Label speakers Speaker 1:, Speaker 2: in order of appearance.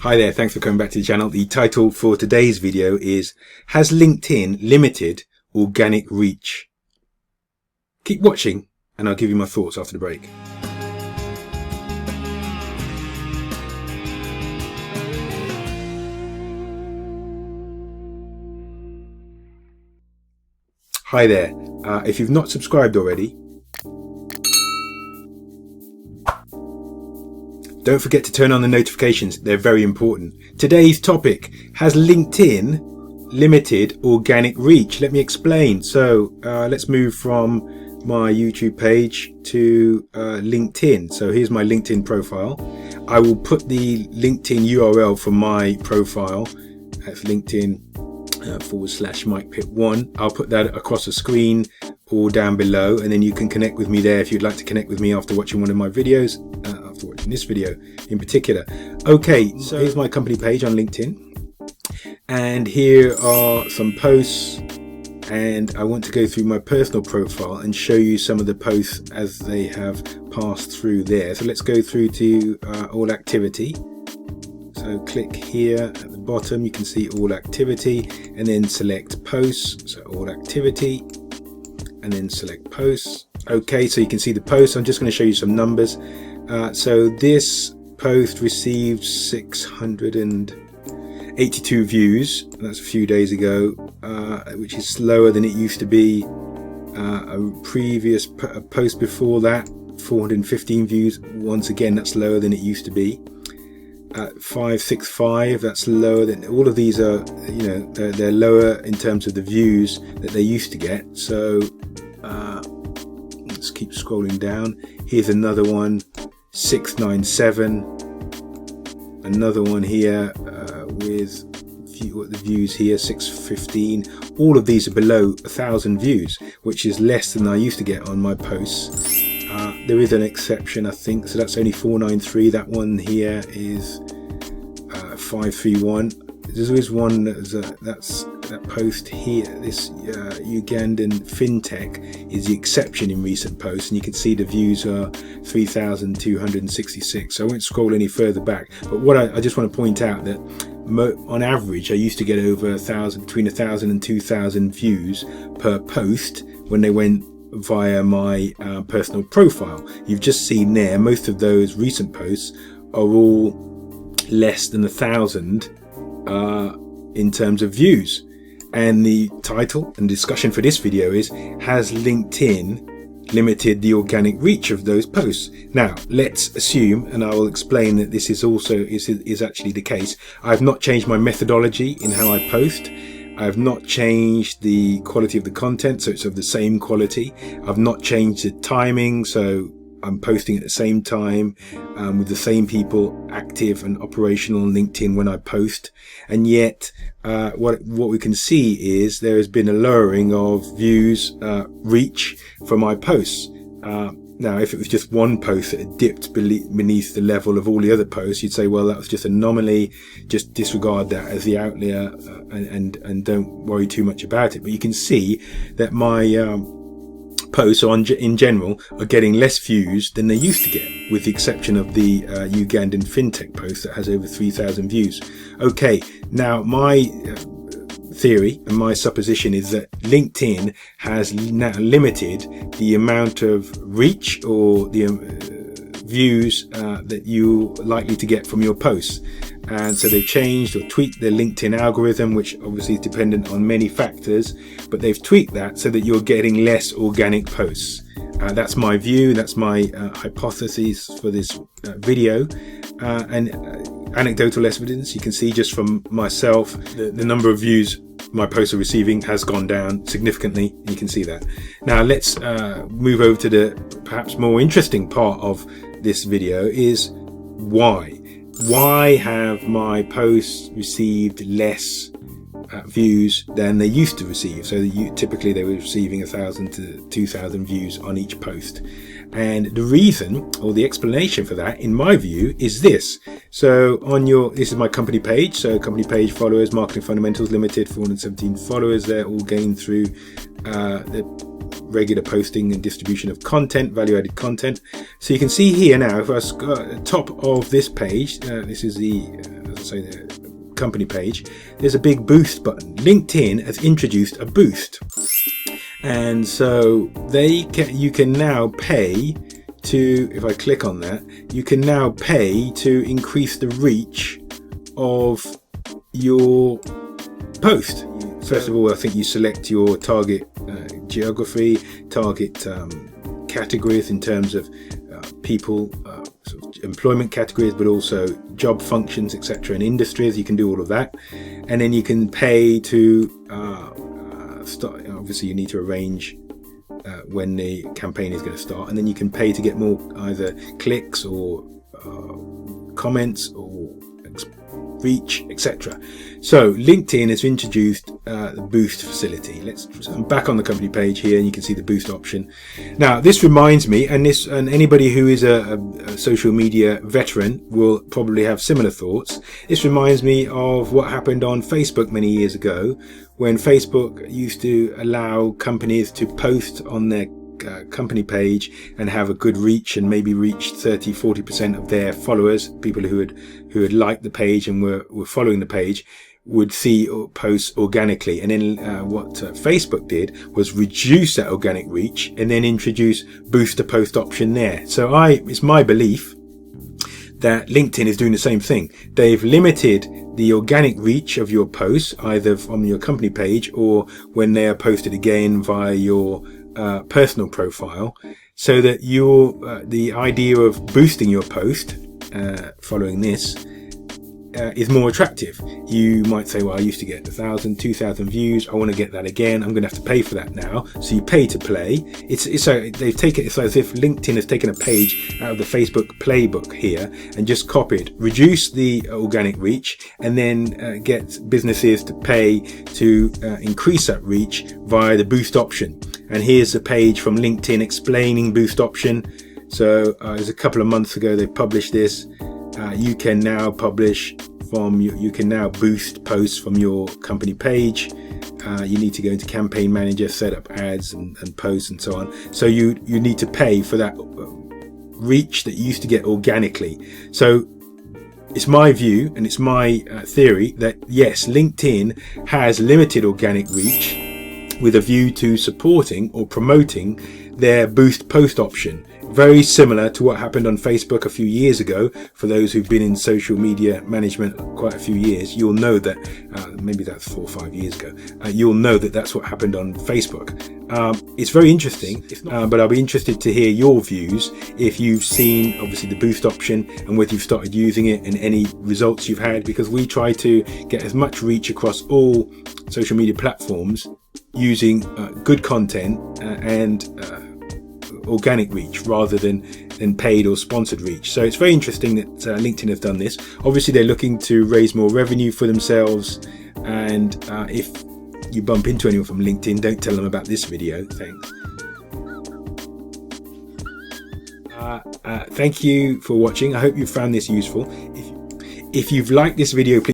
Speaker 1: Hi there, thanks for coming back to the channel. The title for today's video is, has LinkedIn limited organic reach? Keep watching and I'll give you my thoughts after the break. Hi there, if you've not subscribed already, don't forget to turn on the notifications, they're very important. Today's topic, has LinkedIn limited organic reach? Let me explain. So let's move from my YouTube page to LinkedIn. So here's my LinkedIn profile. I will put the LinkedIn URL for my profile. That's LinkedIn /Mike Pitt 1. I'll put that across the screen or down below, and then you can connect with me there if you'd like to connect with me after watching one of my videos, after watching this video in particular. Okay, so here's my company page on LinkedIn, and here are some posts, and I want to go through my personal profile and show you some of the posts as they have passed through there. So let's go through to all activity. So click here at the bottom, you can see all activity, and then select posts, so all activity, and then select posts. Okay, so you can see the posts. I'm just going to show you some numbers. So this post received 682 views. That's a few days ago, which is slower than it used to be. A previous post before that, 415 views. Once again, that's lower than it used to be. 565, that's lower than all of these are, you know, they're lower in terms of the views that they used to get. So let's keep scrolling down. Here's another one, 697, another one here with the views here, 615. All of these are below 1,000 views, which is less than I used to get on my posts. There is an exception, I think, so that's only 493. That one here is 531. There is one that's that post here. This Ugandan fintech is the exception in recent posts, and you can see the views are 3,266. So I won't scroll any further back. But what I just want to point out that on average, I used to get over 1,000, between 1,000 and 2,000 views per post when they went via my personal profile. You've just seen there, most of those recent posts are all less than 1,000 in terms of views. And the title and discussion for this video is, has LinkedIn limited the organic reach of those posts? Now let's assume, and I will explain that this is also is actually the case. I've not changed my methodology in how I post. I've not changed the quality of the content, so it's of the same quality. I've not changed the timing, so I'm posting at the same time with the same people active and operational on LinkedIn when I post. And yet what we can see is there has been a lowering of views, reach for my posts. Now, if it was just one post that had dipped beneath the level of all the other posts, you'd say, well, that was just an anomaly, just disregard that as the outlier and don't worry too much about it. But you can see that my posts in general are getting less views than they used to get, with the exception of the Ugandan fintech post that has over 3,000 views. Okay, now my theory and my supposition is that LinkedIn has now limited the amount of reach or the views that you're likely to get from your posts. And so they've changed or tweaked their LinkedIn algorithm, which obviously is dependent on many factors, but they've tweaked that so that you're getting less organic posts. That's my view, that's my hypothesis for this video. And anecdotal evidence, you can see just from myself, the number of views my posts are receiving has gone down significantly. You can see that. Now let's move over to the perhaps more interesting part of this video, is why. Why have my posts received less views than they used to receive? So typically they were receiving 1,000 to 2,000 views on each post. And the reason, or the explanation for that, in my view, is this. So this is my company page. So company page followers, Marketing Fundamentals Limited, 417 followers there, all gained through the regular posting and distribution of content, value-added content. So you can see here now, if I go at the top of this page, this is the say the company page, there's a big boost button. LinkedIn has introduced a boost, and so you can now pay to, if I click on that, you can now pay to increase the reach of your post. First of all, I think you select your target geography, target categories in terms of people, sort of employment categories, but also job functions, etc., and industries. You can do all of that, and then you can pay to start. Obviously, you need to arrange when the campaign is going to start, and then you can pay to get more either clicks or comments or reach, etc. So LinkedIn has introduced the boost facility. I'm back on the company page here, and you can see the boost option. Now this reminds me, and anybody who is a social media veteran will probably have similar thoughts. This reminds me of what happened on Facebook many years ago, when Facebook used to allow companies to post on their company page and have a good reach, and maybe reach 30-40% of their followers, people who had liked the page and were following the page, would see posts organically. And then what Facebook did was reduce that organic reach and then introduce boost to post option there. So it's my belief that LinkedIn is doing the same thing. They've limited the organic reach of your posts, either from your company page or when they are posted again via your personal profile, so that the idea of boosting your post following this is more attractive. You might say, well, I used to get 1,000, 2,000 views. I want to get that again. I'm going to have to pay for that now. So you pay to play. It's as if LinkedIn has taken a page out of the Facebook playbook here and just copied, reduce the organic reach, and then get businesses to pay to increase that reach via the boost option. And here's a page from LinkedIn explaining boost option. So it was a couple of months ago they published this. You can now you can now boost posts from your company page. You need to go into Campaign Manager, set up ads and posts and so on. So you need to pay for that reach that you used to get organically. So it's my view and it's my theory that yes, LinkedIn has limited organic reach with a view to supporting or promoting their boost post option. Very similar to what happened on Facebook a few years ago. For those who've been in social media management quite a few years, you'll know that, maybe that's 4 or 5 years ago, you'll know that that's what happened on Facebook. It's very interesting, but I'll be interested to hear your views if you've seen obviously the boost option and whether you've started using it and any results you've had, because we try to get as much reach across all social media platforms using good content and organic reach rather than paid or sponsored reach. So it's very interesting that LinkedIn has done this. Obviously they're looking to raise more revenue for themselves, and if you bump into anyone from LinkedIn, don't tell them about this video. Thanks. Thank you for watching. I hope you found this useful. If you've liked this video, please